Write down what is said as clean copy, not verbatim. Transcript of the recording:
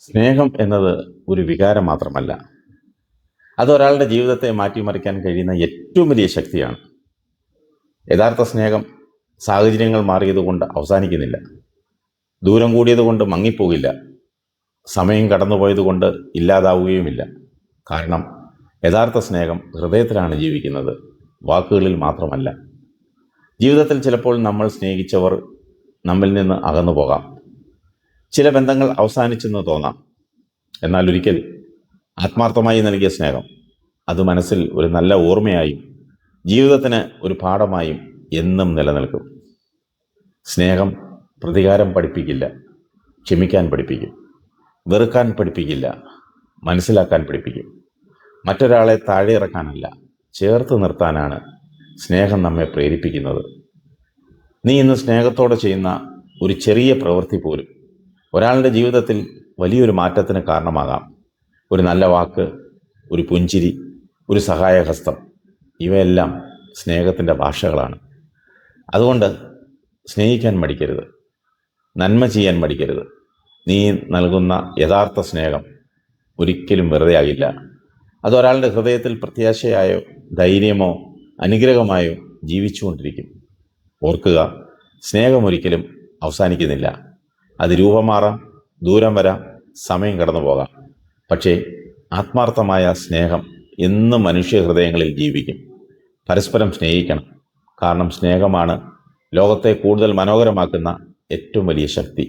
സ്നേഹം എന്നത് ഒരു വികാരം മാത്രമല്ല, അത് ഒരാളുടെ ജീവിതത്തെ മാറ്റിമറിക്കാൻ കഴിയുന്ന ഏറ്റവും വലിയ ശക്തിയാണ്. യഥാർത്ഥ സ്നേഹം സാഹചര്യങ്ങൾ മാറിയതുകൊണ്ട് അവസാനിക്കുന്നില്ല, ദൂരം കൂടിയതുകൊണ്ട് മങ്ങിപ്പോകില്ല, സമയം കടന്നുപോയതുകൊണ്ട് ഇല്ലാതാവുകയുമില്ല. കാരണം യഥാർത്ഥ സ്നേഹം ഹൃദയത്തിലാണ് ജീവിക്കുന്നത്, വാക്കുകളിൽ മാത്രമല്ല. ജീവിതത്തിൽ ചിലപ്പോൾ നമ്മൾ സ്നേഹിച്ചവർ നമ്മിൽ നിന്ന് അകന്നു പോകാം, ചില ബന്ധങ്ങൾ അവസാനിച്ചെന്ന് തോന്നാം. എന്നാൽ ഒരിക്കൽ ആത്മാർത്ഥമായി നൽകിയ സ്നേഹം അത് മനസ്സിൽ ഒരു നല്ല ഓർമ്മയായും ജീവിതത്തിന് ഒരു പാഠമായും എന്നും നിലനിൽക്കും. സ്നേഹം പ്രതികാരം പഠിപ്പിക്കില്ല, ക്ഷമിക്കാൻ പഠിപ്പിക്കും. വെറുക്കാൻ പഠിപ്പിക്കില്ല, മനസ്സിലാക്കാൻ പഠിപ്പിക്കും. മറ്റൊരാളെ താഴെ ഇറക്കാനല്ല, ചേർത്ത് നിർത്താനാണ് സ്നേഹം നമ്മെ പ്രേരിപ്പിക്കുന്നത്. നീ ഇന്ന് സ്നേഹത്തോടെ ചെയ്യുന്ന ഒരു ചെറിയ പ്രവൃത്തി പോലും ഒരാളുടെ ജീവിതത്തിൽ വലിയൊരു മാറ്റത്തിന് കാരണമാകാം. ഒരു നല്ല വാക്ക്, ഒരു പുഞ്ചിരി, ഒരു സഹായഹസ്തം, ഇവയെല്ലാം സ്നേഹത്തിൻ്റെ ഭാഷകളാണ്. അതുകൊണ്ട് സ്നേഹിക്കാൻ മടിക്കരുത്, നന്മ ചെയ്യാൻ മടിക്കരുത്. നീ നൽകുന്ന യഥാർത്ഥ സ്നേഹം ഒരിക്കലും വെറുതെയാകില്ല. അതൊരാളുടെ ഹൃദയത്തിൽ പ്രത്യാശയായോ ധൈര്യമോ അനുഗ്രഹമായോ ജീവിച്ചുകൊണ്ടിരിക്കും. ഓർക്കുക, സ്നേഹമൊരിക്കലും അവസാനിക്കുന്നില്ല. അത് രൂപം മാറാം, ദൂരം വരാം, സമയം കടന്നു പോകാം. പക്ഷേ ആത്മാർത്ഥമായ സ്നേഹം എന്നും മനുഷ്യ ഹൃദയങ്ങളിൽ ജീവിക്കും. പരസ്പരം സ്നേഹിക്കണം, കാരണം സ്നേഹമാണ് ലോകത്തെ കൂടുതൽ മനോഹരമാക്കുന്ന ഏറ്റവും വലിയ ശക്തി.